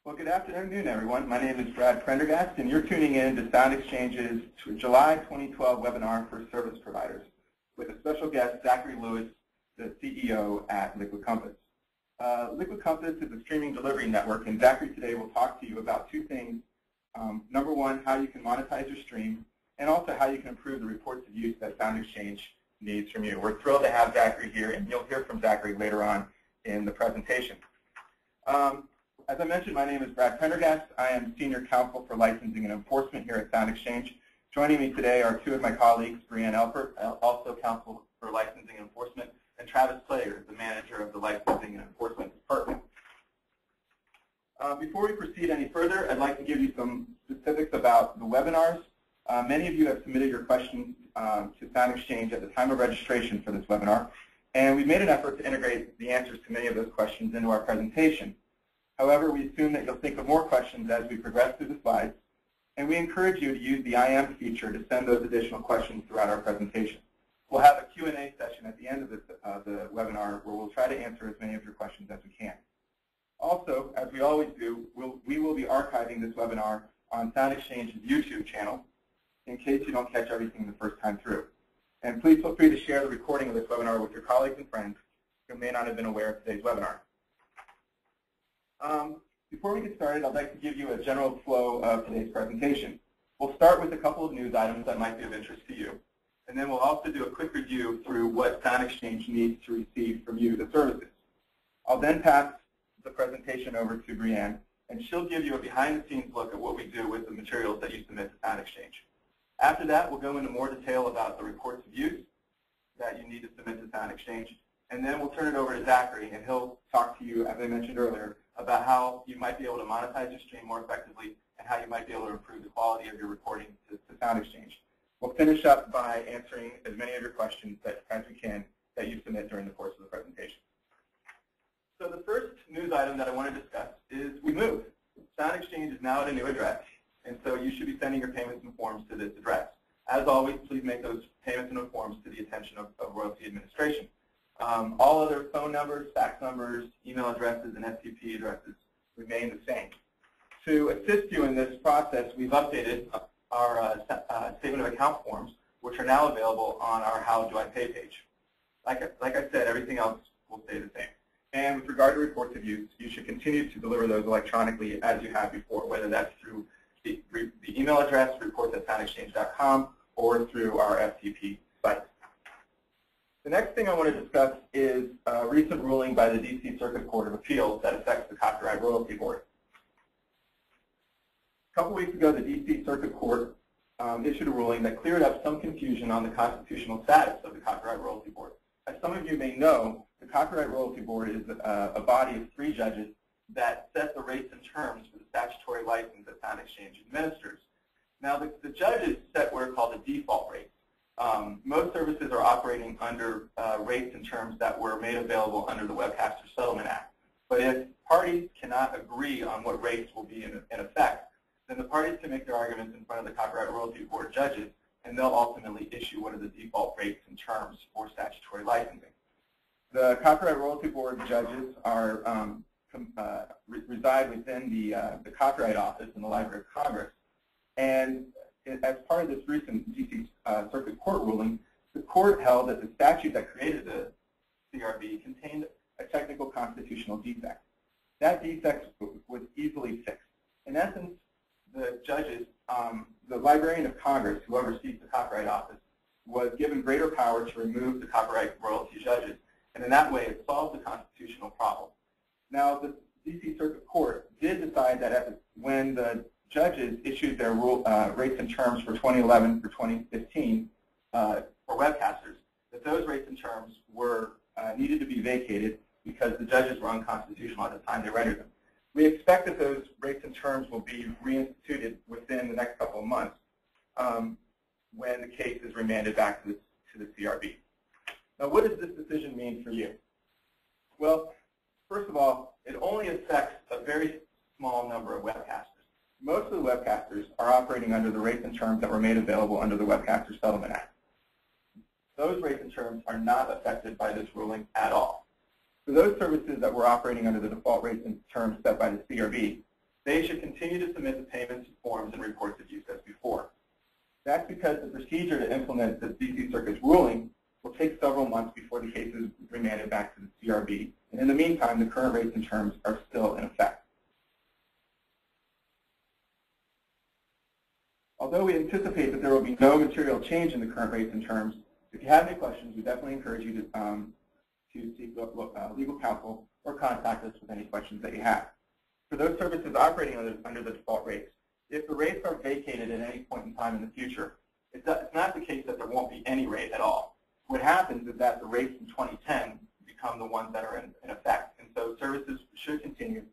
Well, good afternoon, everyone. My name is Brad Prendergast, and you're tuning in to SoundExchange's July 2012 webinar for service providers with a special guest, Zachary Lewis, the CEO at Liquid Compass. Liquid Compass is a streaming delivery network, and Zachary today will talk to you about two things. Number one, how you can monetize your stream, and also how you can improve the reports of use that SoundExchange needs from you. We're thrilled to have Zachary here, and you'll hear from Zachary later on in the presentation. As I mentioned, my name is Brad Prendergast. I am Senior Counsel for Licensing and Enforcement here at SoundExchange. Joining me today are two of my colleagues, Brianne Elpert, also Counsel for Licensing and Enforcement, and Travis Player, the Manager of the Licensing and Enforcement Department. Before we proceed any further, I'd like to give you some specifics about the webinars. Many of you have submitted your questions to SoundExchange at the time of registration for this webinar, and we've made an effort to integrate the answers to many of those questions into our presentation. However, we assume that you'll think of more questions as we progress through the slides, and we encourage you to use the IM feature to send those additional questions throughout our presentation. We'll have a Q&A session at the end of the webinar where we'll try to answer as many of your questions as we can. Also, as we always do, we will be archiving this webinar on SoundExchange's YouTube channel in case you don't catch everything the first time through. And please feel free to share the recording of this webinar with your colleagues and friends who may not have been aware of today's webinar. Before we get started, I'd like to give you a general flow of today's presentation. We'll start with a couple of news items that might be of interest to you, and then we'll also do a quick review through what SoundExchange needs to receive from you, the services. I'll then pass the presentation over to Brianne, and she'll give you a behind-the-scenes look at what we do with the materials that you submit to SoundExchange. After that, we'll go into more detail about the reports of use that you need to submit to SoundExchange, and then we'll turn it over to Zachary, and he'll talk to you, as I mentioned earlier, about how you might be able to monetize your stream more effectively and how you might be able to improve the quality of your recording to SoundExchange. We'll finish up by answering as many of your questions as we can that you submit during the course of the presentation. So the first news item that I want to discuss is we moved. SoundExchange is now at a new address, and so you should be sending your payments and forms to this address. As always, please make those payments and forms to the attention of Royalty Administration. All other phone numbers, fax numbers, email addresses, and FTP addresses remain the same. To assist you in this process, we've updated our statement of account forms, which are now available on our How Do I Pay page. Like I said, everything else will stay the same. And with regard to reports of use, you should continue to deliver those electronically as you have before, whether that's through the email address, reports@soundexchange.com, or through our FTP site. The next thing I want to discuss is a recent ruling by the D.C. Circuit Court of Appeals that affects the Copyright Royalty Board. A couple weeks ago, the D.C. Circuit Court issued a ruling that cleared up some confusion on the constitutional status of the Copyright Royalty Board. As some of you may know, the Copyright Royalty Board is a body of 3 judges that set the rates and terms for the statutory license that SoundExchange administers. Now, the judges set what are called the default rates. Most services are operating under rates and terms that were made available under the Webcaster Settlement Act. But if parties cannot agree on what rates will be in effect, then the parties can make their arguments in front of the Copyright Royalty Board judges, and they'll ultimately issue what are the default rates and terms for statutory licensing. The Copyright Royalty Board judges are reside within the Copyright Office in the Library of Congress, and as part of this recent D.C. Circuit Court ruling, the court held that the statute that created the CRB contained a technical constitutional defect. That defect was easily fixed. In essence, the judges, the Librarian of Congress, who oversees the Copyright Office, was given greater power to remove the copyright royalty judges, and in that way it solved the constitutional problem. Now, the D.C. Circuit Court did decide that when the judges issued their rates and terms for 2011 for 2015 for webcasters, that those rates and terms were needed to be vacated because the judges were unconstitutional at the time they rendered them. We expect that those rates and terms will be reinstituted within the next couple of months when the case is remanded back to the CRB. Now, what does this decision mean for you? Well, first of all, it only affects a very small number of webcasters. Most of the webcasters are operating under the rates and terms that were made available under the Webcaster Settlement Act. Those rates and terms are not affected by this ruling at all. For those services that were operating under the default rates and terms set by the CRB, they should continue to submit the payments, forms, and reports of use as before. That's because the procedure to implement the D.C. Circuit's ruling will take several months before the case is remanded back to the CRB. And in the meantime, the current rates and terms are still in effect. Although we anticipate that there will be no material change in the current rates and terms, if you have any questions, we definitely encourage you to seek legal counsel or contact us with any questions that you have. For those services operating under the default rates, if the rates are vacated at any point in time in the future, it's not the case that there won't be any rate at all. What happens is that the rates in 2010 become the ones that are in effect, and so services should continue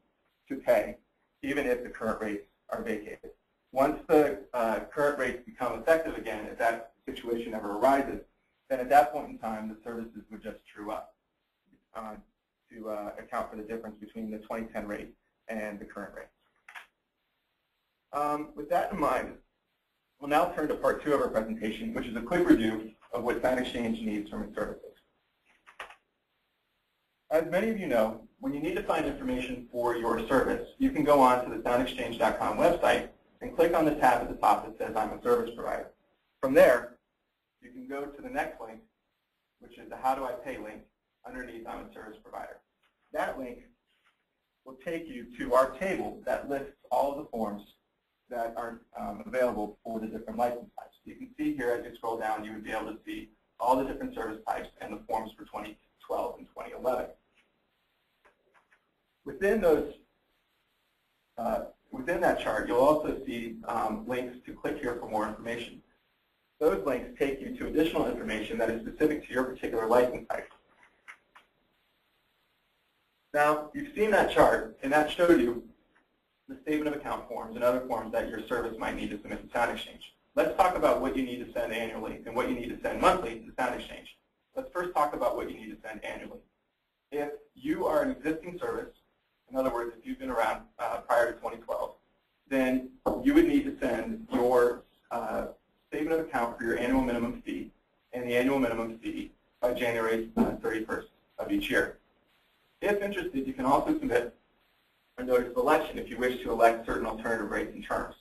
to pay even if the current rates are vacated. Once the current rates become effective again, if that situation ever arises, then at that point in time, the services would just true up to account for the difference between the 2010 rate and the current rate. With that in mind, we'll now turn to part 2 of our presentation, which is a quick review of what SoundExchange needs from its services. As many of you know, when you need to find information for your service, you can go on to the SoundExchange.com website and click on the tab at the top that says I'm a service provider. From there, you can go to the next link, which is the How Do I Pay link underneath I'm a service provider. That link will take you to our table that lists all of the forms that are available for the different license types. You can see here as you scroll down, you would be able to see all the different service types and the forms for 2012 and 2011. Within those, within that chart, you'll also see links to click here for more information. Those links take you to additional information that is specific to your particular license type. Now, you've seen that chart, and that showed you the statement of account forms and other forms that your service might need to submit to SoundExchange. Let's talk about what you need to send annually and what you need to send monthly to SoundExchange. Let's first talk about what you need to send annually. If you are an existing service, in other words, if you've been around prior to 2012, then you would need to send your statement of account for your annual minimum fee and the annual minimum fee by January 31st of each year. If interested, you can also submit a notice of election if you wish to elect certain alternative rates and terms.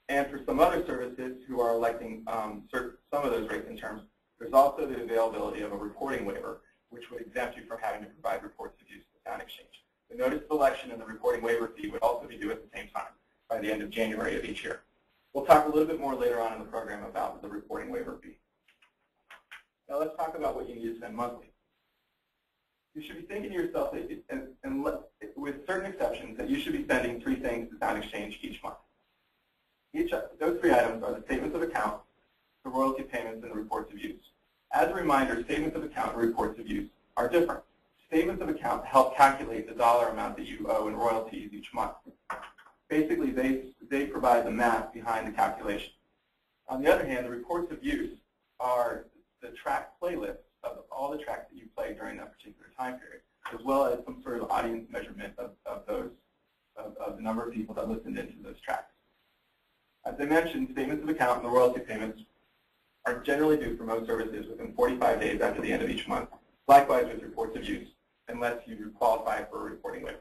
And for some other services who are electing some of those rates and terms, there's also the availability of a reporting waiver, which would exempt you from having to provide reports of use to SoundExchange. The notice of election and the reporting waiver fee would also be due at the same time, by the end of January of each year. We'll talk a little bit more later on in the program about the reporting waiver fee. Now let's talk about what you need to send monthly. You should be thinking to yourself, and with certain exceptions, that you should be sending 3 things to SoundExchange each month. Those 3 items are the statements of account, the royalty payments, and the reports of use. As a reminder, statements of account and reports of use are different. Statements of account help calculate the dollar amount that you owe in royalties each month. Basically, they provide the math behind the calculation. On the other hand, the reports of use are the track playlists of all the tracks that you play during that particular time period, as well as some sort of audience measurement of the number of people that listened into those tracks. As I mentioned, statements of account and the royalty payments are generally due for most services within 45 days after the end of each month. Likewise with reports of use, unless you qualify for a reporting waiver.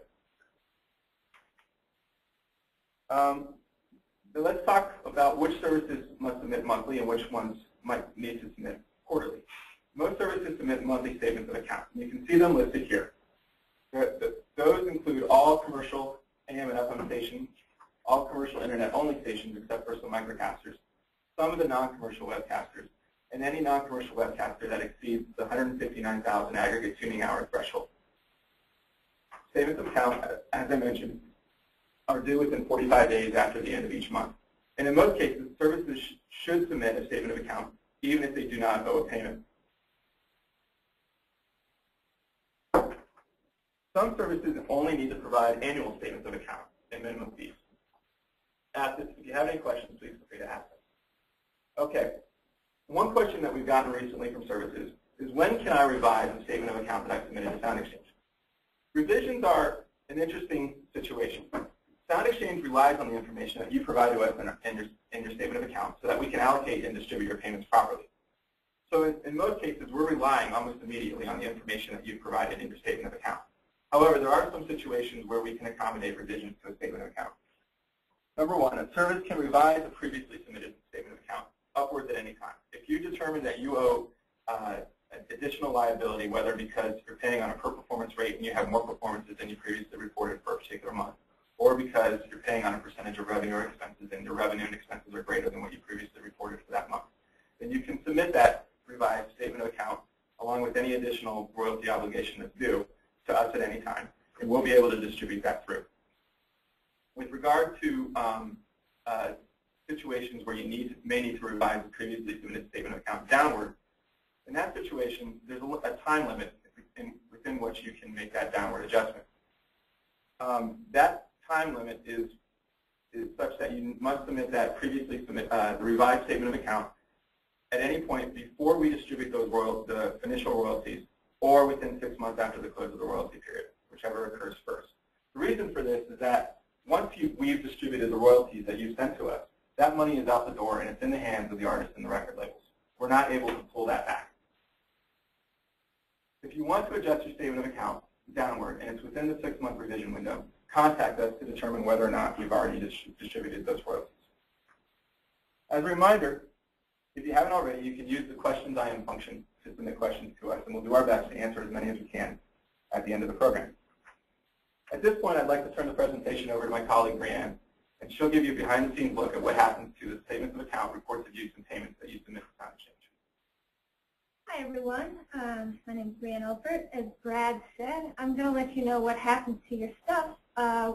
So let's talk about which services must submit monthly and which ones might need to submit quarterly. Most services submit monthly statements of account. You can see them listed here. Those include all commercial AM and FM stations, all commercial internet-only stations except for some microcasters, some of the non-commercial webcasters, and any non-commercial webcaster that exceeds the 159,000 aggregate tuning hour threshold. Statements of account, as I mentioned, are due within 45 days after the end of each month. And in most cases, services should submit a statement of account even if they do not owe a payment. Some services only need to provide annual statements of account and minimum fees. If you have any questions, please feel free to ask them. Okay. One question that we've gotten recently from services is, when can I revise the statement of account that I submitted to SoundExchange? Revisions are an interesting situation. SoundExchange relies on the information that you provide to us in your statement of account so that we can allocate and distribute your payments properly. So in most cases, we're relying almost immediately on the information that you've provided in your statement of account. However, there are some situations where we can accommodate revisions to a statement of account. Number one, a service can revise a previously submitted statement of account upwards at any time. If you determine that you owe additional liability, whether because you're paying on a per performance rate and you have more performances than you previously reported for a particular month, or because you're paying on a percentage of revenue or expenses and your revenue and expenses are greater than what you previously reported for that month, then you can submit that revised statement of account along with any additional royalty obligation that's due to us at any time, and we'll be able to distribute that through. With regard to situations where you may need to revise a previously submitted statement of account downward, in that situation, there's a time limit within which you can make that downward adjustment. That time limit is such that you must submit that the revised statement of account at any point before we distribute those the initial royalties, or within 6 months after the close of the royalty period, whichever occurs first. The reason for this is that once we've distributed the royalties that you sent to us, that money is out the door and it's in the hands of the artist and the record labels. We're not able to pull that back. If you want to adjust your statement of account downward and it's within the 6-month revision window, contact us to determine whether or not we've already distributed those royalties. As a reminder, if you haven't already, you can use the questions IM function to submit questions to us, and we'll do our best to answer as many as we can at the end of the program. At this point, I'd like to turn the presentation over to my colleague, Brianne, and she'll give you a behind-the-scenes look at what happens to the statements of account, reports of use, and payments that you submit to SoundExchange. Hi, everyone. My name is Brianne Alpert. As Brad said, I'm going to let you know what happens to your stuff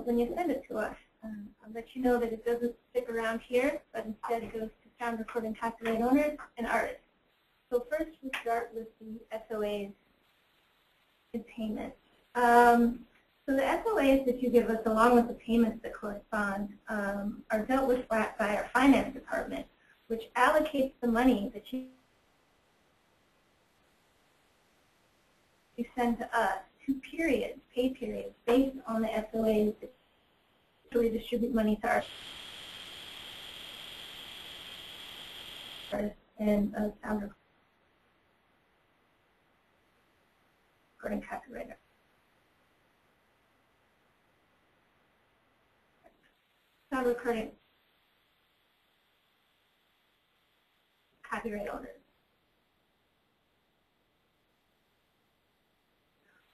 when you send it to us. I'll let you know that it doesn't stick around here, but instead it goes to sound recording copyright owners and artists. So first we start with the SOAs and payments. So the SOAs that you give us, along with the payments that correspond, are dealt with by our finance department, which allocates the money that you send to us to periods, pay periods, based on the SOAs that we distribute money to our artists and sound recording copywriter. Sound recording copyright owners.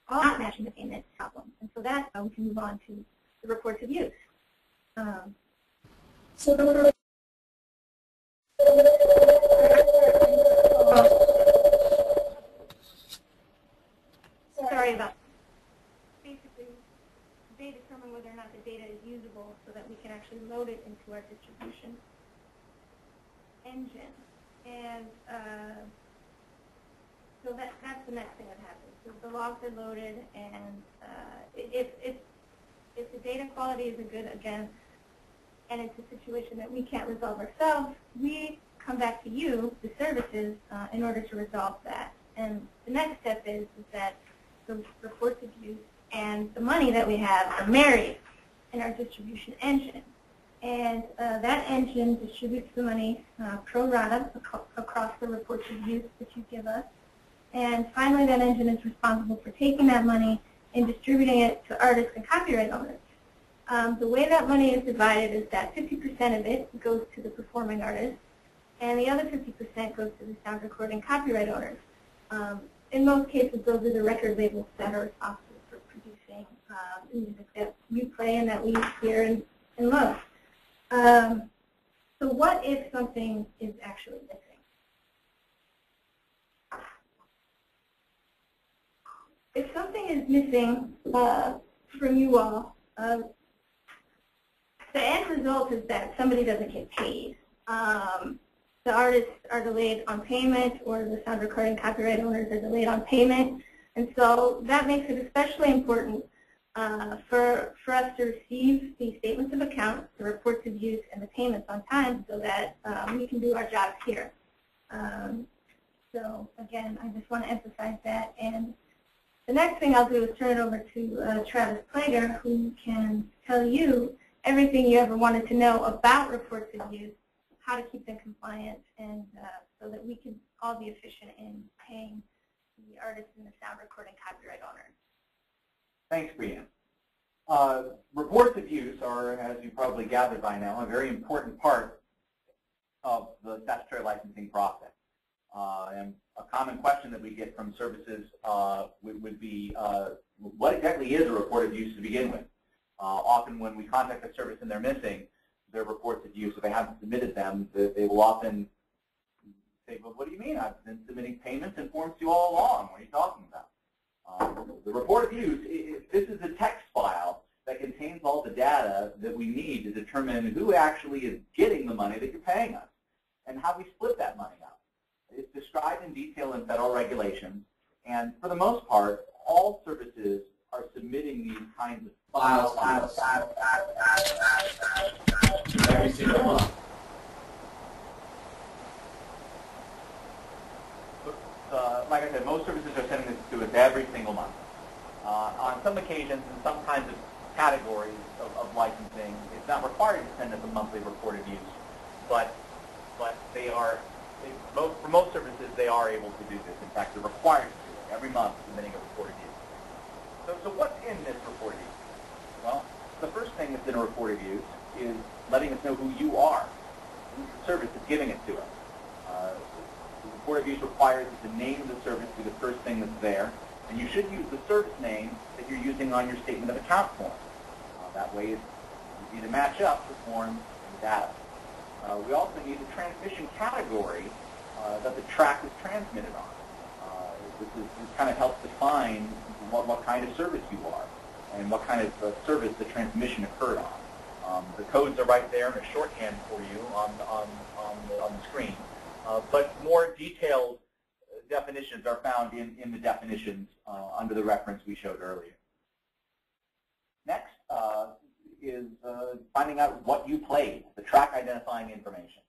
All matching the payment problem. And so that's how we can move on to the reports of use. Sorry about that. Basically, they determine whether or not the data is usable so that we can actually load it into our distribution engine. And so that's the next thing that happens. So the logs are loaded, and if the data quality isn't good, again, and it's a situation that we can't resolve ourselves, we come back to you, the services, in order to resolve that. And the next step is that the reports of use and the money that we have are married in our distribution engine. And that engine distributes the money pro rata across the reports of use that you give us. And finally, that engine is responsible for taking that money and distributing it to artists and copyright owners. The way that money is divided is that 50% of it goes to the performing artist, and the other 50% goes to the sound recording copyright owners. In most cases, those are the record labels that are responsible for producing music that we play and that we hear and love. So what if something is actually missing? If something is missing from you all, the end result is that somebody doesn't get paid. The artists are delayed on payment, or the sound recording copyright owners are delayed on payment. And so that makes it especially important for us to receive the statements of account, the reports of use, and the payments on time so that we can do our jobs here. So again, I just want to emphasize that. And the next thing I'll do is turn it over to Travis Plager, who can tell you everything you ever wanted to know about reports of use, how to keep them compliant, and so that we can all be efficient in paying the artists and the sound recording copyright owners. Thanks, Brianne. Reports of use are, as you probably gathered by now, a very important part of the statutory licensing process. And a common question that we get from services would be, what exactly is a report of use to begin with? Often when we contact a service and they're missing their reports of use, if they haven't submitted them, they will often say, well, what do you mean? I've been submitting payments and forms to you all along. What are you talking about? The report of use, this is a text file that contains all the data that we need to determine who actually is getting the money that you're paying us and how we split that money up. It's described in detail in federal regulations, and for the most part, all services are submitting these kinds of files every single month. Like I said, most services are sending this to us every single month. On some occasions, in some kinds of categories of licensing, it's not required to send us a monthly report of use, but they are, for most services, they are able to do this. In fact, they're required to do it every month, submitting a report of use. So what's in this report of use? Well, the first thing that's in a report of use is letting us know who you are, who's the service that's giving it to us. The report of use requires that the name of the service be the first thing that's there, and you should use the service name that you're using on your statement of account form. That way it's easy to match up the form and the data. We also need the transmission category that the track is transmitted on. This kind of helps define what kind of service you are and what kind of service the transmission occurred on. The codes are right there in a shorthand for you on the screen. But more detailed definitions are found in the definitions under the reference we showed earlier. Next is finding out what you played, the track identifying information.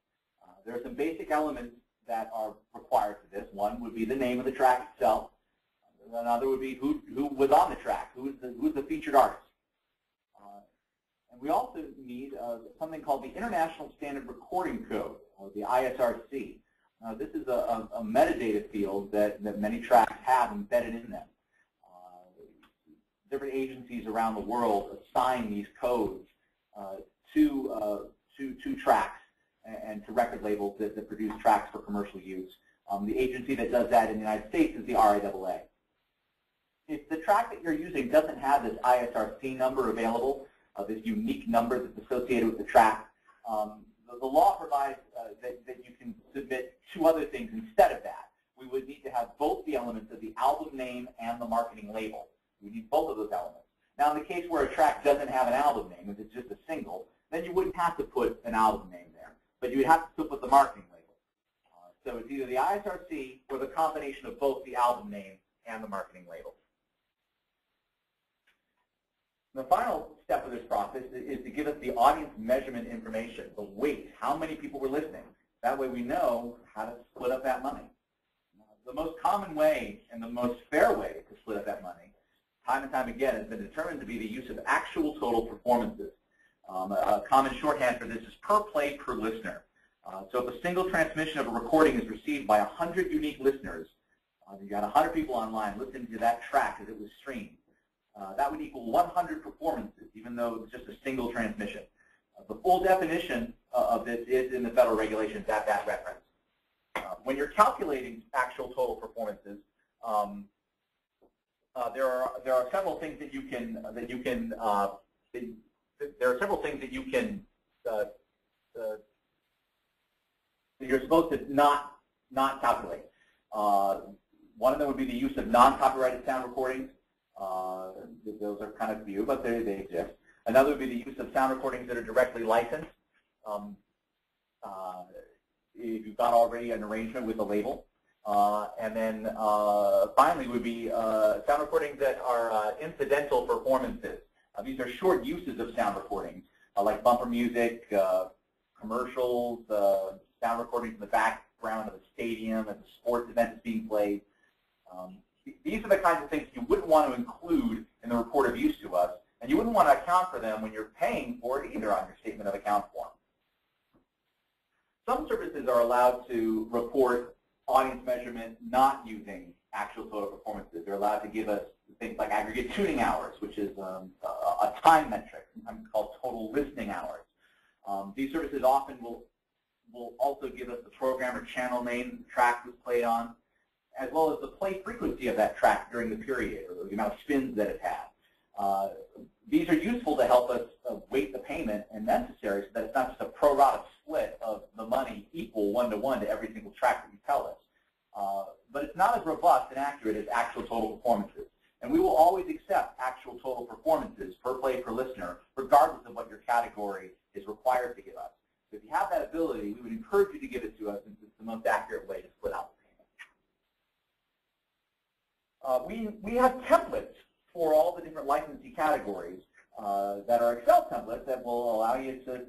There are some basic elements that are required for this. One would be the name of the track itself. Another would be who was on the track, who's the featured artist. And we also need something called the International Standard Recording Code, or the ISRC. This is a metadata field that many tracks have embedded in them. Different agencies around the world assign these codes to tracks and to record labels that produce tracks for commercial use. The agency that does that in the United States is the ROU. If the track that you're using doesn't have this ISRC number available, this unique number that's associated with the track, the law provides that you can submit two other things instead of that. We would need to have both the elements of the album name and the marketing label. We need both of those elements. Now, in the case where a track doesn't have an album name, if it's just a single, then you wouldn't have to put an album name there, but you would have to still put the marketing label. So it's either the ISRC or the combination of both the album name and the marketing label. The final step of this process is to give us the audience measurement information, the weight, how many people were listening. That way we know how to split up that money. The most common way and the most fair way to split up that money, time and time again, has been determined to be the use of actual total performances. A common shorthand for this is per play per listener. So if a single transmission of a recording is received by 100 unique listeners, you got 100 people online listening to that track as it was streamed. That would equal 100 performances, even though it was just a single transmission. The full definition of this is in the federal regulations at that reference. When you're calculating actual total performances, there are several things that you can you're supposed to not calculate. One of them would be the use of non-copyrighted sound recordings. Those are kind of few, but they exist. Another would be the use of sound recordings that are directly licensed. If you've got already an arrangement with a label. And then finally would be sound recordings that are incidental performances. These are short uses of sound recordings, like bumper music, commercials, sound recordings in the background of a stadium as a sports event is being played. These are the kinds of things you wouldn't want to include in the report of use to us, and you wouldn't want to account for them when you're paying for it either on your statement of account form. Some services are allowed to report audience measurement not using actual total performances. They're allowed to give us things like aggregate tuning hours, which is a time metric, sometimes called total listening hours. These services often will also give us the program or channel name the track was played on, as well as the play frequency of that track during the period, or the amount of spins that it had. These are useful to help us weight the payment and necessary so that it's not just a pro rata split of the money equal one-to-one to every single track that you tell us. But it's not as robust and accurate as actual total performances. And we will always accept actual total performances per play per listener, regardless of what your category is required to give us. So if you have that ability, we would encourage you to give it to us, since it's the most accurate way to split out the payment. We have templates for all the different licensee categories that are Excel templates that will allow you to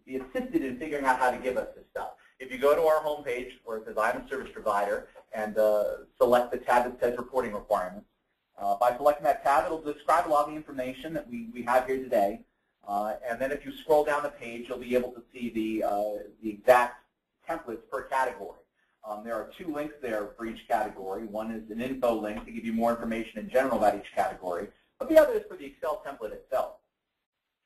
be assisted in figuring out how to give us this stuff. If you go to our homepage where it says I'm a service provider and select the tab that says reporting requirements, by selecting that tab, it'll describe a lot of the information that we have here today. And then if you scroll down the page, you'll be able to see the exact templates per category. There are 2 links there for each category. One is an info link to give you more information in general about each category, but the other is for the Excel template itself.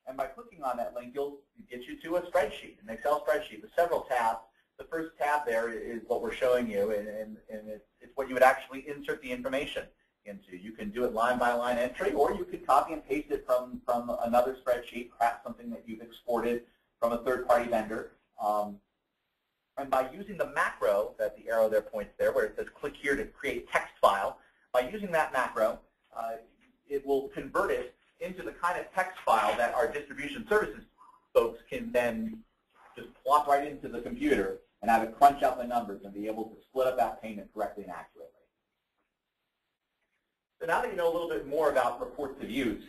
And by clicking on that link, it'll get you to a spreadsheet, an Excel spreadsheet with several tabs. The first tab there is what we're showing you, and it's what you would actually insert the information into. You can do it line by line entry, or you could copy and paste it from another spreadsheet, perhaps something that you've exported from a third-party vendor. And by using the macro that the arrow there points there, where it says click here to create text file, by using that macro, it will convert it into the kind of text file that our distribution services folks can then just plop right into the computer and have it crunch out the numbers and be able to split up that payment correctly and accurately. So now that you know a little bit more about reports of use,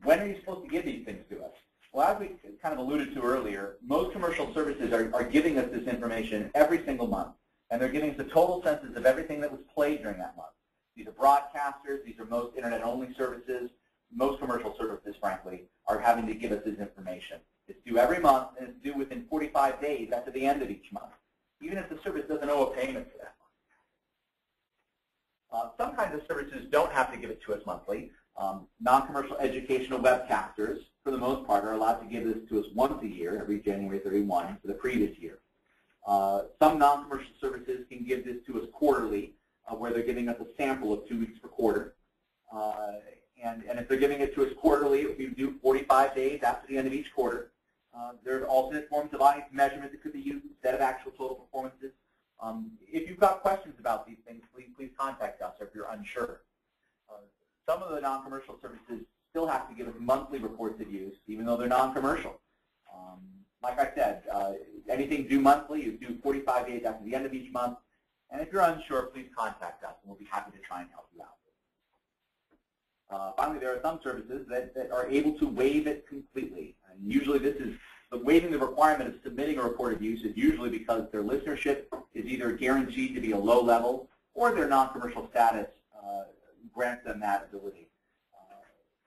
when are you supposed to give these things to us? Well, as we kind of alluded to earlier, most commercial services are giving us this information every single month, and they're giving us a total census of everything that was played during that month. These are broadcasters. These are most Internet-only services. Most commercial services, frankly, are having to give us this information. It's due every month, and it's due within 45 days after the end of each month, even if the service doesn't owe a payment for that month. Some kinds of services don't have to give it to us monthly. Non-commercial educational webcasters, for the most part, are allowed to give this to us once a year, every January 31 for the previous year. Some non-commercial services can give this to us quarterly, where they're giving us a sample of 2 weeks per quarter. And if they're giving it to us quarterly, it will be due 45 days after the end of each quarter. There's alternate forms of audience measurement that could be used instead of actual total performances. If you've got questions about these things, please contact us if you're unsure. Some of the non-commercial services still have to give us monthly reports of use, even though they're non-commercial. Like I said, anything due monthly is due 45 days after the end of each month. And if you're unsure, please contact us, and we'll be happy to try and help you out. Finally, there are some services that are able to waive it completely. And usually this is waiving the requirement of submitting a report of use is usually because their listenership is either guaranteed to be a low level or their non-commercial status grants them that ability.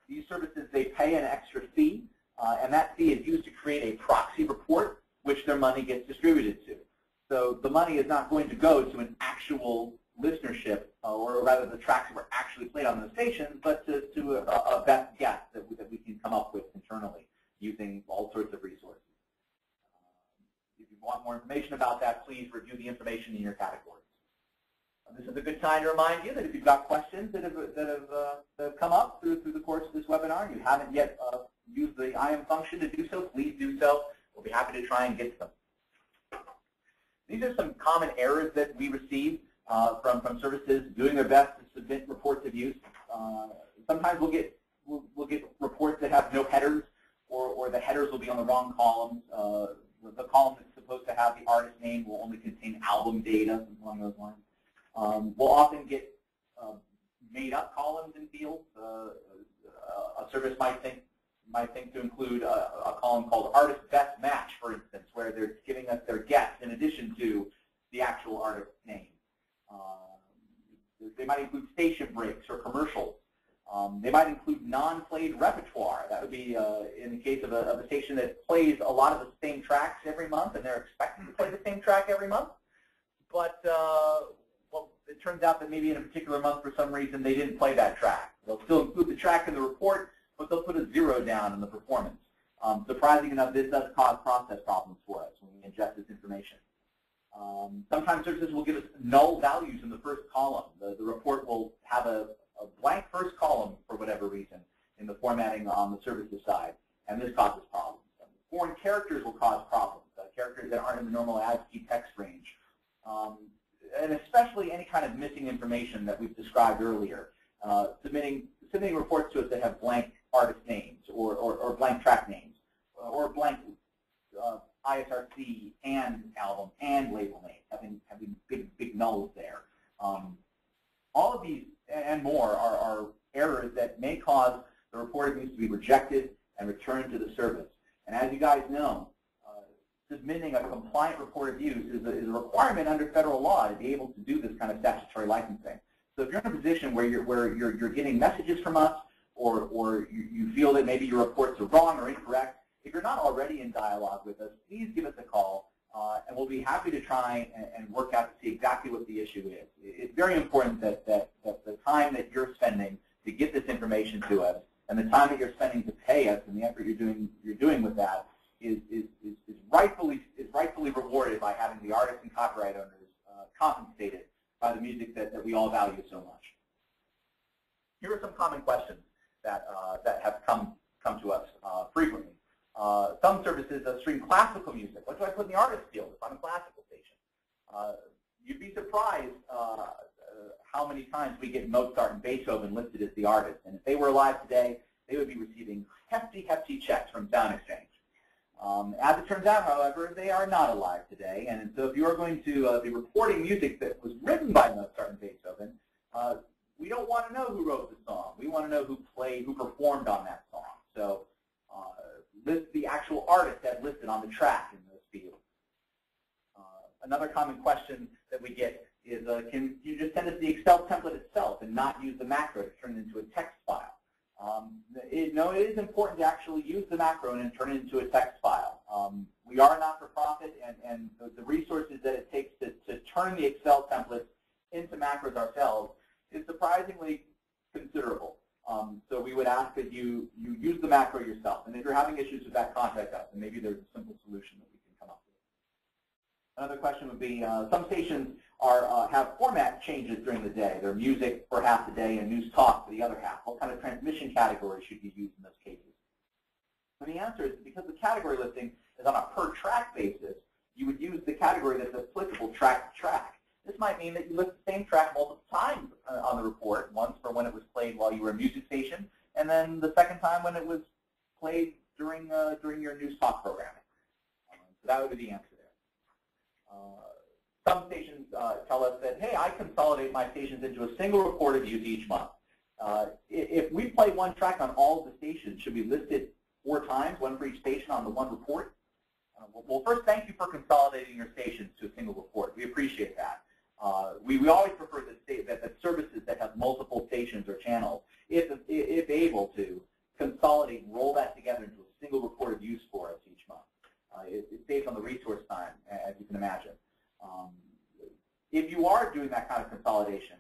These services, they pay an extra fee, and that fee is used to create a proxy report, which their money gets distributed to. So the money is not going to go to an actual listenership, or rather the tracks that were actually played on the stations, but to a best guess that we can come up with internally using all sorts of resources. If you want more information about that, please review the information in your categories. This is a good time to remind you that if you've got questions that have come up through the course of this webinar and you haven't yet used the IM function to do so, please do so. We'll be happy to try and get to them. These are some common errors that we receive from services doing their best to submit reports of use. Sometimes we'll get reports that have no headers, or the headers will be on the wrong columns. The column that's supposed to have the artist name will only contain album data, something along those lines. We'll often get made-up columns and fields. A service might think to include a column called Artist Best Match, for instance, where they're giving us their guess in addition to the actual artist's name. They might include station breaks or commercials. They might include non-played repertoire. That would be in the case of a station that plays a lot of the same tracks every month, and they're expecting to play the same track every month. But well, it turns out that maybe in a particular month, for some reason, they didn't play that track. They'll still include the track in the report, but they'll put a 0 down in the performance. Surprising enough, this does cause process problems for us when we ingest this information. Sometimes services will give us null values in the first column. The report will have a blank first column for whatever reason in the formatting on the services side, and this causes problems. Foreign characters will cause problems, characters that aren't in the normal ASCII text range, and especially any kind of missing information that we've described earlier. Submitting reports to us that have blank artist names or blank track names or blank ISRC and album and label names, having big nulls there. All of these and more are errors that may cause the report of use to be rejected and returned to the service. And as you guys know, submitting a compliant report of use is a requirement under federal law to be able to do this kind of statutory licensing. So if you're in a position where you're getting messages from us, or you feel that maybe your reports are wrong or incorrect, if you're not already in dialogue with us, please give us a call, and we'll be happy to try and work out to see exactly what the issue is. It's very important that the time that you're spending to get this information to us, and the time that you're spending to pay us, and the effort you're doing with that, is rightfully rewarded by having the artists and copyright owners compensated by the music that we all value so much. Here are some common questions that have come to us frequently. Some services stream classical music. What do I put in the artist field if I'm a classical station? You'd be surprised how many times we get Mozart and Beethoven listed as the artists. And if they were alive today, they would be receiving hefty checks from SoundExchange. As it turns out, however, they are not alive today. And so if you are going to be reporting music that was written by Mozart and Beethoven, we don't want to know who wrote the song. We want to know who performed on that song. So list the actual artist that's listed on the track in those fields. Another common question that we get is, can you just send us the Excel template itself and not use the macro to turn it into a text file? No, it is important to actually use the macro and turn it into a text file. We are a not-for-profit, and the resources that it takes to turn the Excel templates into macros ourselves is surprisingly considerable. So we would ask that you use the macro yourself. And if you're having issues with that, contact us, and maybe there's a simple solution that we can come up with. Another question would be, some stations have format changes during the day. They're music for half the day and news talk for the other half. What kind of transmission category should you use in those cases? And the answer is, because the category listing is on a per track basis, you would use the category that's applicable track to track. This might mean that you list the same track multiple times on the report, once for when it was played while you were a music station, and then the second time when it was played during your news talk programming. So that would be the answer there. Some stations tell us that, hey, I consolidate my stations into a single report of use each month. If we play one track on all of the stations, should we list it 4 times, one for each station on the one report? Well, first, thank you for consolidating your stations to a single report. We appreciate that. We always prefer that services that have multiple stations or channels, if able to, consolidate and roll that together into a single report of use for us each month. It saves on the resource time, as you can imagine. If you are doing that kind of consolidation,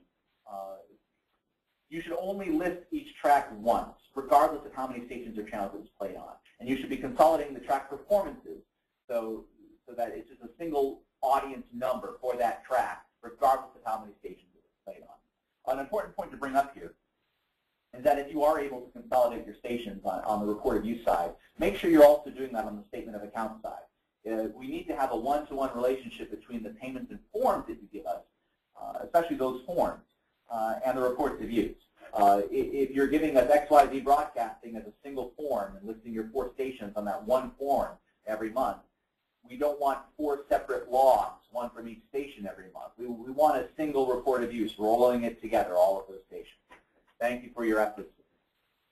you should only list each track once, regardless of how many stations or channels it was played on. And you should be consolidating the track performances so that it's just a single audience number for that track, regardless of how many stations it was played on. An important point to bring up here is that if you are able to consolidate your stations on the report of use side, make sure you're also doing that on the statement of account side. We need to have a one-to-one relationship between the payments and forms that you give us, especially those forms, and the reports of use. If you're giving us XYZ broadcasting as a single form and listing your 4 stations on that one form every month, we don't want 4 separate logs, one from each station every month. We want a single report of use, rolling it together, all of those stations. Thank you for your efforts.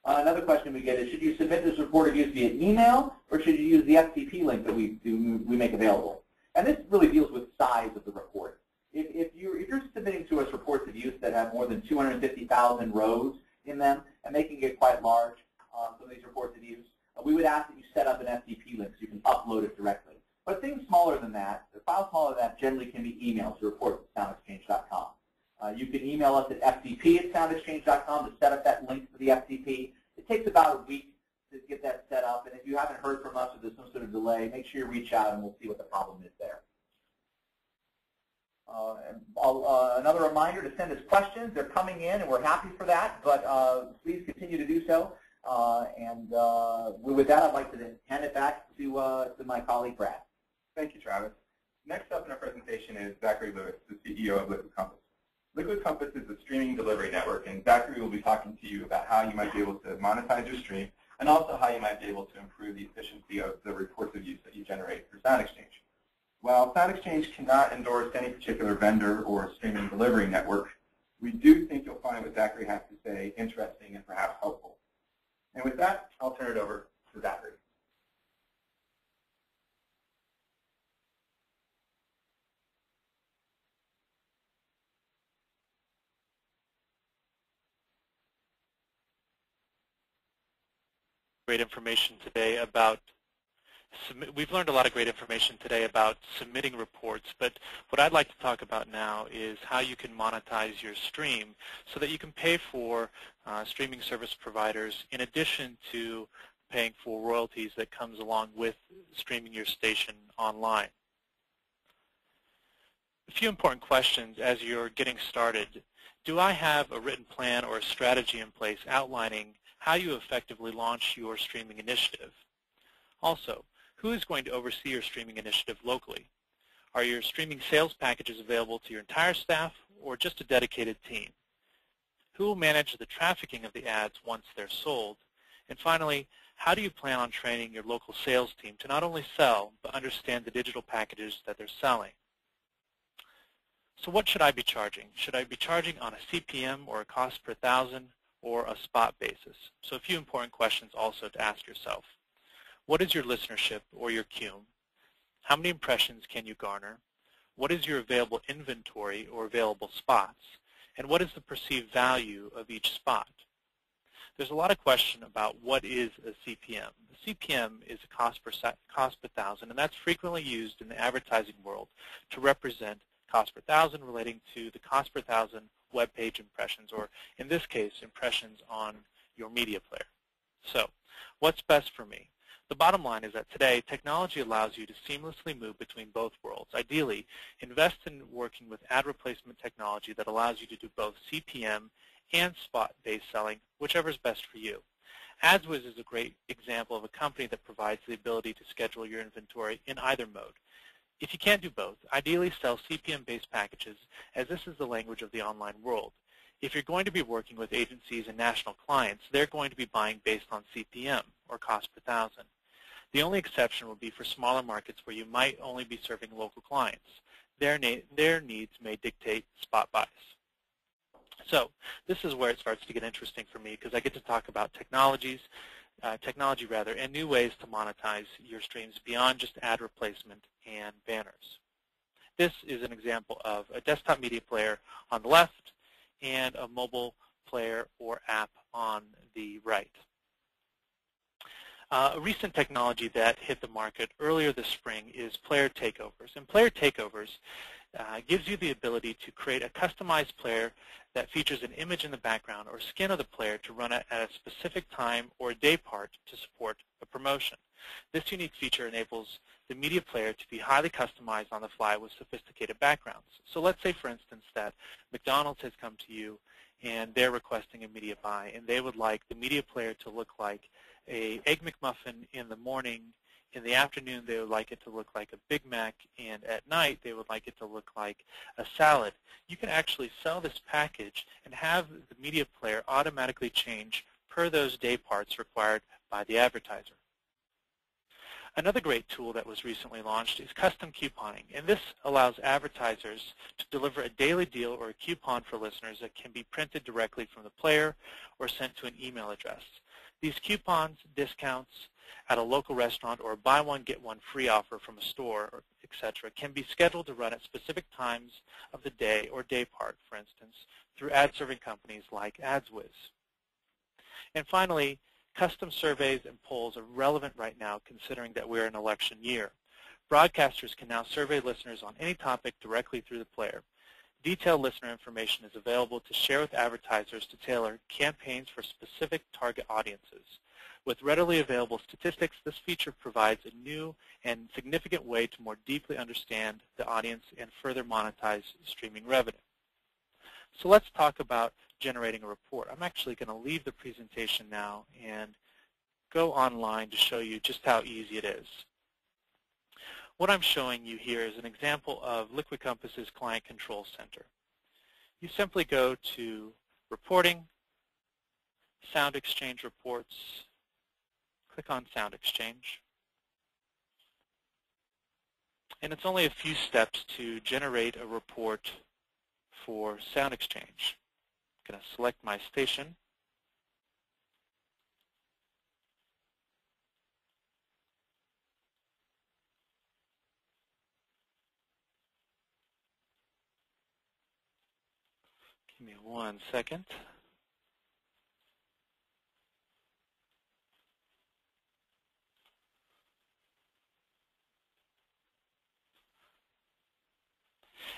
Another question we get is, should you submit this report of use via email, or should you use the FTP link that we make available? And this really deals with size of the report. If you're submitting to us reports of use that have more than 250,000 rows in them, and they can get quite large, some of these reports of use, we would ask that you set up an FTP link so you can upload it directly. But things smaller than that, the files smaller than that, generally can be emailed to report@soundexchange.com. You can email us at ftp@soundexchange.com to set up that link for the FTP. It it takes about a week to get that set up. And if you haven't heard from us or there's some sort of delay, make sure you reach out and we'll see what the problem is there. Another reminder to send us questions. They're coming in, and we're happy for that, but please continue to do so. With that, I'd like to hand it back to my colleague, Brad. Thank you, Travis. Next up in our presentation is Zachary Lewis, the CEO of Liquid Compass. Liquid Compass is a streaming delivery network, and Zachary will be talking to you about how you might be able to monetize your stream and also how you might be able to improve the efficiency of the reports of use that you generate for SoundExchange. While SoundExchange cannot endorse any particular vendor or streaming delivery network, we do think you'll find what Zachary has to say interesting and perhaps helpful. And with that, I'll turn it over to Zachary. Great information today about we've learned a lot of great information today about submitting reports, but what I'd like to talk about now is how you can monetize your stream so that you can pay for streaming service providers in addition to paying for royalties that comes along with streaming your station online. A few important questions as you're getting started. Do I have a written plan or a strategy in place outlining how you effectively launch your streaming initiative? Also, who is going to oversee your streaming initiative locally? Are your streaming sales packages available to your entire staff or just a dedicated team? Who will manage the trafficking of the ads once they're sold? And finally, how do you plan on training your local sales team to not only sell, but understand the digital packages that they're selling? So what should I be charging? Should I be charging on a CPM or a cost per thousand or a spot basis? So a few important questions also to ask yourself. What is your listenership or your QM? How many impressions can you garner? What is your available inventory or available spots? And what is the perceived value of each spot? There's a lot of question about what is a CPM. The CPM is a cost per thousand, and that's frequently used in the advertising world to represent cost per thousand relating to the cost per thousand web page impressions, or in this case, impressions on your media player. So, what's best for me? The bottom line is that today, technology allows you to seamlessly move between both worlds. Ideally, invest in working with ad replacement technology that allows you to do both CPM and spot-based selling, whichever is best for you. AdsWiz is a great example of a company that provides the ability to schedule your inventory in either mode. If you can't do both, ideally sell CPM-based packages, as this is the language of the online world. If you're going to be working with agencies and national clients, they're going to be buying based on CPM, or cost per thousand. The only exception would be for smaller markets where you might only be serving local clients. Their needs may dictate spot buys. So this is where it starts to get interesting for me because I get to talk about technology and new ways to monetize your streams beyond just ad replacement and banners. This is an example of a desktop media player on the left and a mobile player or app on the right. A recent technology that hit the market earlier this spring is player takeovers. And player takeovers gives you the ability to create a customized player that features an image in the background or skin of the player to run it at a specific time or day part to support a promotion. This unique feature enables the media player to be highly customized on the fly with sophisticated backgrounds. So let's say, for instance, that McDonald's has come to you and they're requesting a media buy, and they would like the media player to look like a Egg McMuffin in the morning. In the afternoon, they would like it to look like a Big Mac, and at night, they would like it to look like a salad. You can actually sell this package and have the media player automatically change per those day parts required by the advertiser. Another great tool that was recently launched is custom couponing, and this allows advertisers to deliver a daily deal or a coupon for listeners that can be printed directly from the player or sent to an email address. These coupons, discounts at a local restaurant, or a buy one, get one free offer from a store, etc., can be scheduled to run at specific times of the day or day part, for instance, through ad-serving companies like AdsWiz. And finally, custom surveys and polls are relevant right now considering that we're in an election year. Broadcasters can now survey listeners on any topic directly through the player. Detailed listener information is available to share with advertisers to tailor campaigns for specific target audiences. With readily available statistics, this feature provides a new and significant way to more deeply understand the audience and further monetize streaming revenue. So let's talk about generating a report. I'm actually going to leave the presentation now and go online to show you just how easy it is. What I'm showing you here is an example of Liquid Compass's Client Control Center. You simply go to Reporting, SoundExchange Reports, click on SoundExchange, and it's only a few steps to generate a report for SoundExchange. I'm going to select my station. Give me 1 second.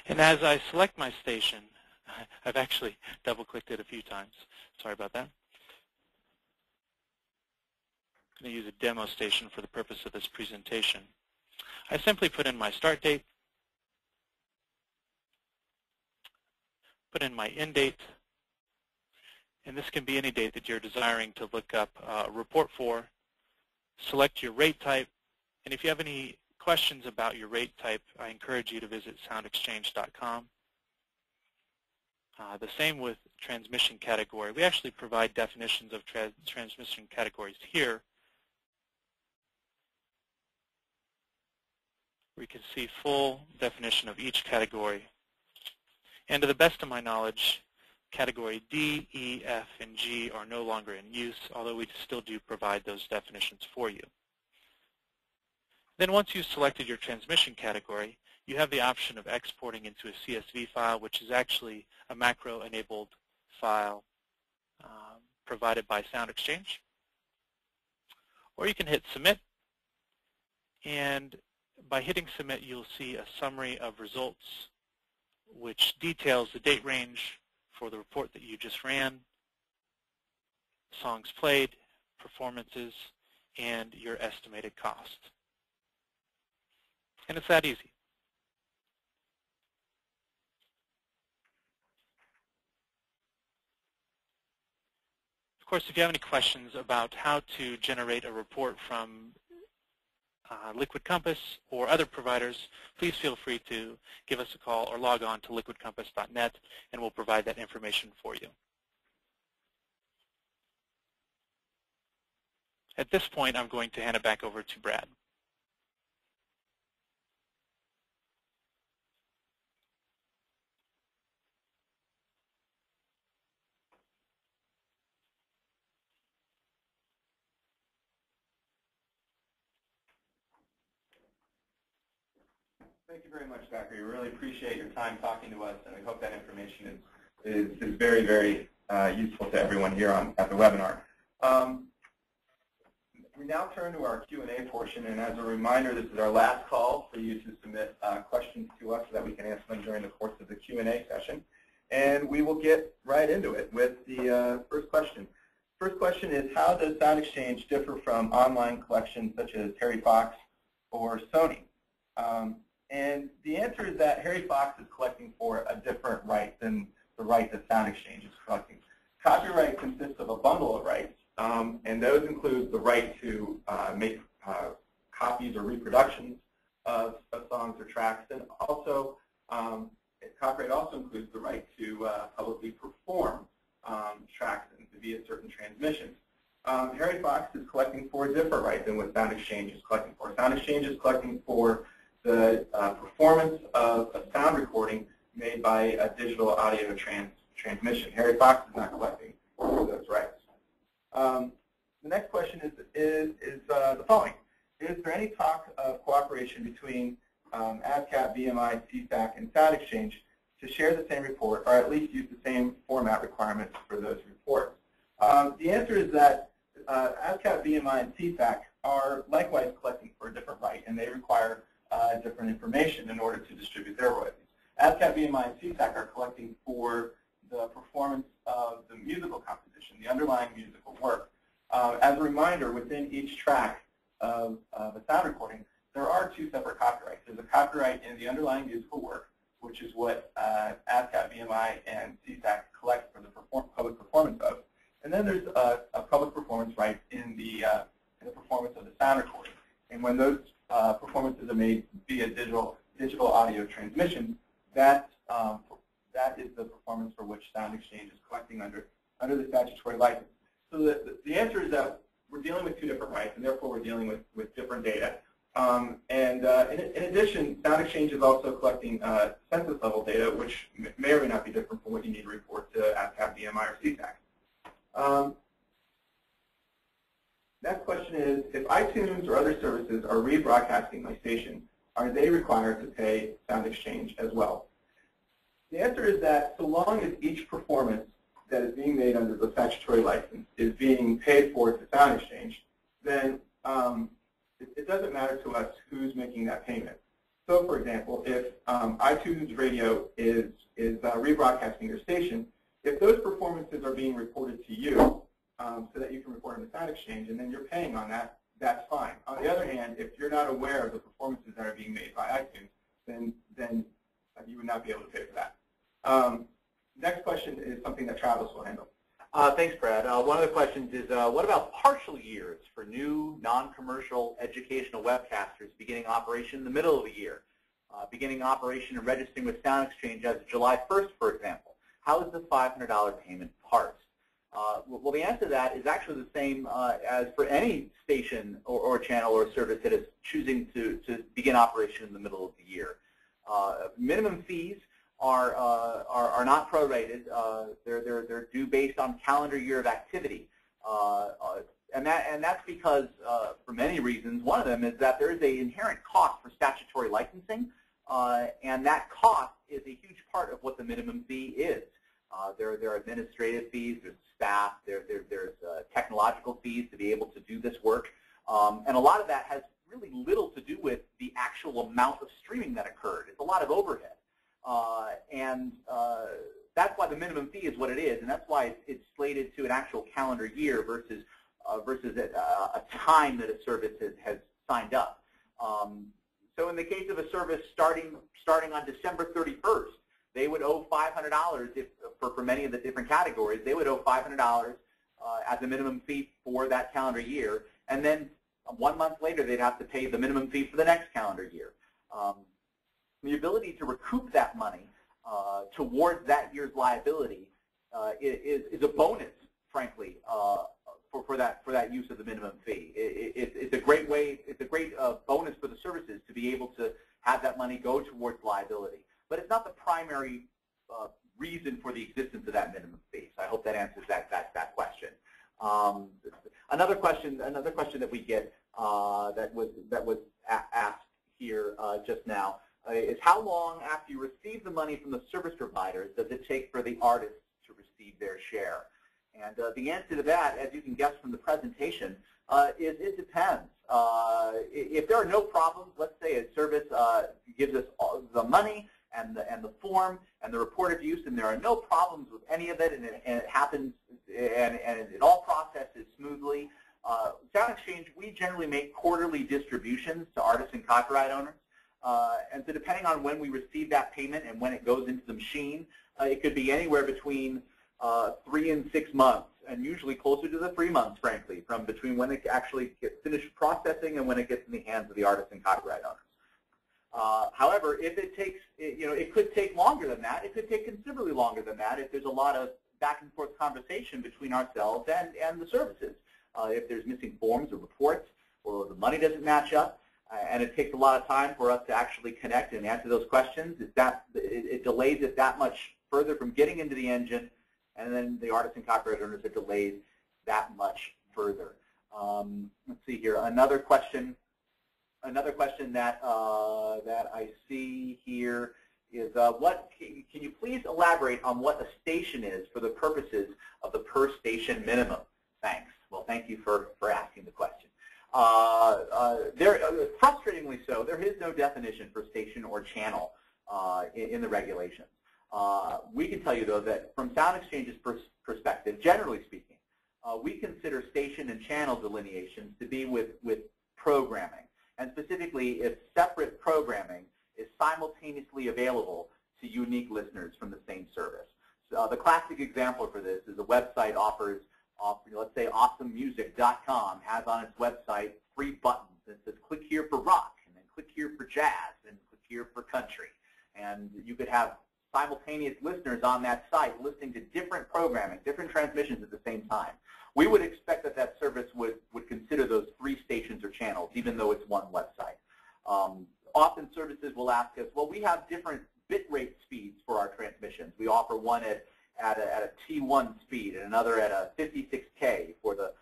And as I select my station, I've actually double-clicked it a few times. Sorry about that. I'm going to use a demo station for the purpose of this presentation. I simply put in my start date, put in my end date, and this can be any date that you're desiring to look up a report for. Select your rate type, and if you have any questions about your rate type, I encourage you to visit soundexchange.com. The same with transmission category. We actually provide definitions of transmission categories here, where you can see full definition of each category. And to the best of my knowledge, category D, E, F, and G are no longer in use, although we still do provide those definitions for you. Then once you've selected your transmission category, you have the option of exporting into a CSV file, which is actually a macro-enabled file provided by SoundExchange. Or you can hit Submit, and by hitting Submit, you'll see a summary of results which details the date range for the report that you just ran, songs played, performances, and your estimated cost. And it's that easy. Of course, if you have any questions about how to generate a report from Liquid Compass or other providers, please feel free to give us a call or log on to liquidcompass.net, and we'll provide that information for you. At this point, I'm going to hand it back over to Brad. Thank you very much, Zachary. We really appreciate your time talking to us, and we hope that information is very, very useful to everyone here at the webinar. We now turn to our Q&A portion, and as a reminder, this is our last call for you to submit questions to us so that we can answer them during the course of the Q&A session. And we will get right into it with the first question. First question is, how does SoundExchange differ from online collections such as Harry Fox or Sony? And the answer is that Harry Fox is collecting for a different right than the right that SoundExchange is collecting. Copyright consists of a bundle of rights, and those include the right to make copies or reproductions of songs or tracks, and also copyright also includes the right to publicly perform tracks via certain transmissions. Harry Fox is collecting for a different right than what SoundExchange is collecting for. SoundExchange is collecting for the performance of a sound recording made by a digital audio transmission. Harry Fox is not collecting for those rights. The next question is the following. Is there any talk of cooperation between ASCAP, BMI, CSAC, and SoundExchange to share the same report, or at least use the same format requirements for those reports? The answer is that ASCAP, BMI, and CSAC are likewise collecting for a different right, and they require different information in order to distribute their royalties. ASCAP, BMI, and CSAC are collecting for the performance of the musical composition, the underlying musical work. As a reminder, within each track of a sound recording, there are two separate copyrights. There's a copyright in the underlying musical work, which is what ASCAP, BMI, and CSAC collect for the public performance of. And then there's a public performance right in the performance of the sound recording. And when those performances are made via digital audio transmission, that is the performance for which SoundExchange is collecting under the statutory license. So the answer is that we're dealing with two different rights, and therefore we're dealing with different data. In addition, SoundExchange is also collecting census-level data, which may or may not be different from what you need to report to ASCAP, BMI, or CSAC. Next question is, if iTunes or other services are rebroadcasting my station, are they required to pay SoundExchange as well? The answer is that so long as each performance that is being made under the statutory license is being paid for to SoundExchange, then it doesn't matter to us who's making that payment. So, for example, if iTunes Radio is rebroadcasting your station, if those performances are being reported to you so that you can report on the SoundExchange, and then you're paying on that, that's fine. On the other hand, if you're not aware of the performances that are being made by iTunes, then you would not be able to pay for that. Next question is something that Travis will handle. Thanks, Brad. One of the questions is, what about partial years for new non-commercial educational webcasters beginning operation in the middle of the year? Beginning operation and registering with SoundExchange as of July 1st, for example. How is the $500 payment parsed? Well, the answer to that is actually the same as for any station or channel or service that is choosing to begin operation in the middle of the year. Minimum fees are not prorated. They're due based on calendar year of activity, and that's because for many reasons. One of them is that there is an inherent cost for statutory licensing, and that cost is a huge part of what the minimum fee is. There are administrative fees, there's staff, there's technological fees to be able to do this work, and a lot of that has really little to do with the actual amount of streaming that occurred. It's a lot of overhead. That's why the minimum fee is what it is, and that's why it's slated to an actual calendar year versus a time that a service has signed up. So in the case of a service starting on December 31st, they would owe $500 for many of the different categories. They would owe $500 as a minimum fee for that calendar year, and then 1 month later they'd have to pay the minimum fee for the next calendar year. The ability to recoup that money towards that year's liability is a bonus, frankly, for that use of the minimum fee. It's a great way. It's a great bonus for the services to be able to have that money go towards liability. But it's not the primary reason for the existence of that minimum fee. So I hope that answers that question. Another question that we get that was asked here just now is how long after you receive the money from the service providers does it take for the artists to receive their share? And the answer to that, as you can guess from the presentation, is it depends. If there are no problems, let's say a service gives us the money and the form and the report of use, and there are no problems with any of it, and it happens, and it all processes smoothly. SoundExchange, we generally make quarterly distributions to artists and copyright owners. And so depending on when we receive that payment and when it goes into the machine, it could be anywhere between 3 and 6 months, and usually closer to the 3 months, frankly, from between when it actually gets finished processing and when it gets in the hands of the artists and copyright owners. However, if it takes, it could take longer than that. It could take considerably longer than that if there's a lot of back and forth conversation between ourselves and the services. If there's missing forms or reports, or the money doesn't match up, and it takes a lot of time for us to actually connect and answer those questions, it delays it that much further from getting into the engine, and then the artists and copyright owners are delayed that much further. Let's see here, another question that I see here is can you please elaborate on what a station is for the purposes of the per station minimum? Thanks. Well, thank you for asking the question. Frustratingly so, there is no definition for station or channel. in the regulations. We can tell you, though, that from SoundExchange's perspective, generally speaking, we consider station and channel delineations to be with programming, and specifically if separate programming is simultaneously available to unique listeners from the same service. So, the classic example for this is a website offers, let's say awesomemusic.com has on its website 3 buttons. It says click here for rock, and then click here for jazz, and click here for country. And you could have simultaneous listeners on that site listening to different programming, different transmissions at the same time. We would expect that that service would consider those 3 stations or channels, even though it's one website. Often services will ask us, well, we have different bit rate speeds for our transmissions. We offer one at a T1 speed and another at a 56K for the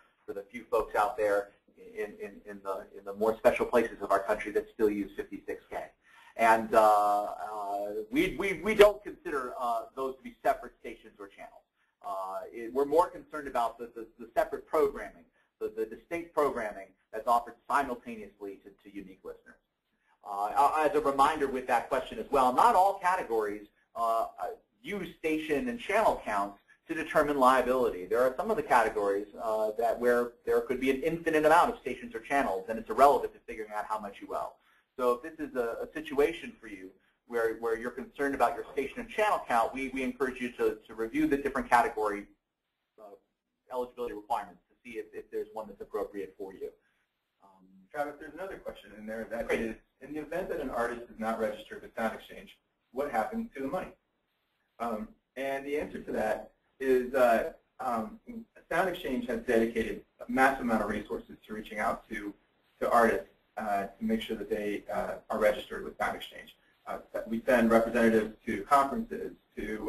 few folks out there in the more special places of our country that still use 56K. And we don't consider those to be separate stations or channels. We're more concerned about the separate programming, the distinct programming that's offered simultaneously to unique listeners. As a reminder with that question as well, not all categories use station and channel counts to determine liability. There are some of the categories where there could be an infinite amount of stations or channels, and it's irrelevant to figuring out how much you owe. So if this is a situation for you where you're concerned about your station and channel count, we encourage you to review the different category eligibility requirements to see if there's one that's appropriate for you. Travis, there's another question in there that is, in the event that an artist is not registered with SoundExchange, what happens to the money? And the answer to that is SoundExchange has dedicated a massive amount of resources to reaching out to artists to make sure that they are registered with SoundExchange. We send representatives to conferences to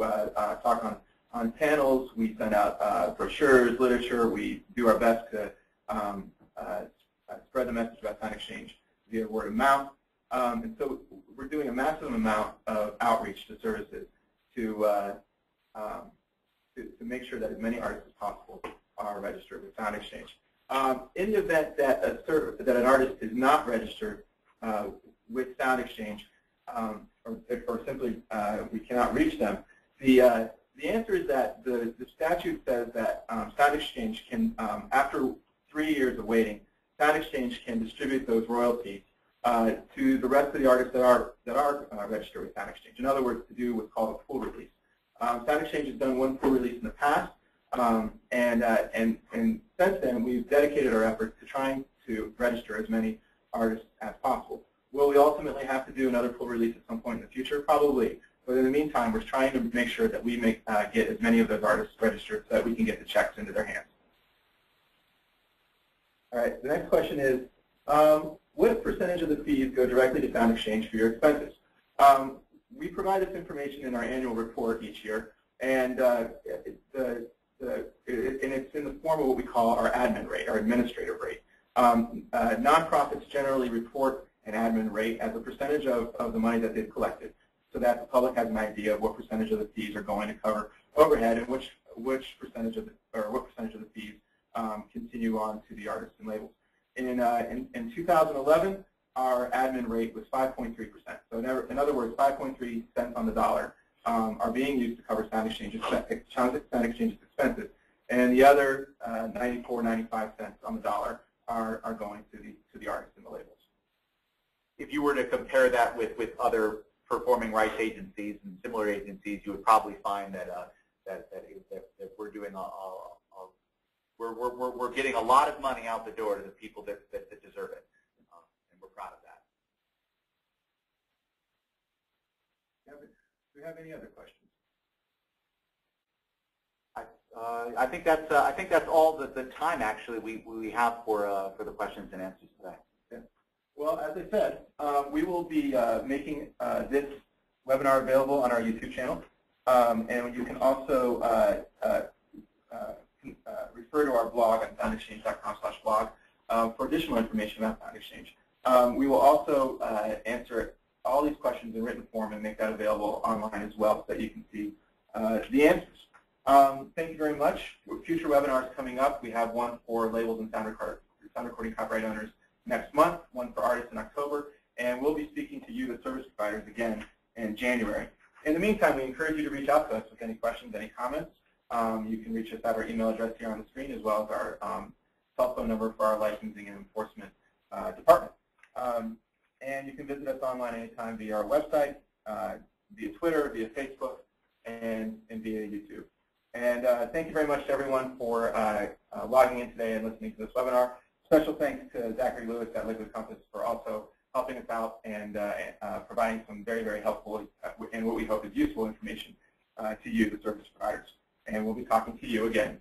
talk on panels. We send out brochures, literature. We do our best to spread the message about SoundExchange via word of mouth. And so we're doing a massive amount of outreach to services to make sure that as many artists as possible are registered with SoundExchange. In the event that an artist is not registered with SoundExchange, or simply we cannot reach them, the answer is that the statute says that SoundExchange can, after 3 years of waiting, SoundExchange can distribute those royalties to the rest of the artists that are registered with SoundExchange. In other words, to do what's called a full release. SoundExchange has done one full release in the past, and since then we've dedicated our efforts to trying to register as many artists as possible. Will we ultimately have to do another full release at some point in the future? Probably. But in the meantime, we're trying to make sure that we get as many of those artists registered so that we can get the checks into their hands. All right, the next question is, what percentage of the fees go directly to SoundExchange for your expenses? We provide this information in our annual report each year, and it's in the form of what we call our admin rate, our administrative rate. Nonprofits generally report an admin rate as a percentage of the money that they've collected, so that the public has an idea of what percentage of the fees are going to cover overhead and which percentage of the fees continue on to the artists and labels. In 2011, our admin rate was 5.3%. So in other words, 5.3 cents on the dollar are being used to cover SoundExchange's expenses, and the other 94, 95 cents on the dollar are going to the artists and the labels. If you were to compare that with other performing rights agencies and similar agencies, you would probably find that we're doing we're getting a lot of money out the door to the people that deserve it, and we're proud of that. Do we have any other questions? I think that's all the time actually we have for the questions and answers today. Okay. Well, as I said, we will be making this webinar available on our YouTube channel, and you can also refer to our blog on soundexchange.com/blog for additional information about SoundExchange. We will also answer all these questions in written form and make that available online as well so that you can see the answers. Thank you very much. Future webinars coming up. We have one for labels and sound recording copyright owners next month, one for artists in October, and we'll be speaking to you, the service providers, again in January. In the meantime, we encourage you to reach out to us with any questions, any comments. You can reach us at our email address here on the screen, as well as our cell phone number for our licensing and enforcement department. And you can visit us online anytime via our website, via Twitter, via Facebook, and via YouTube. And thank you very much to everyone for logging in today and listening to this webinar. Special thanks to Zachary Lewis at Liquid Compass for also helping us out and providing some very, very helpful and what we hope is useful information to you, the service providers. And we'll be talking to you again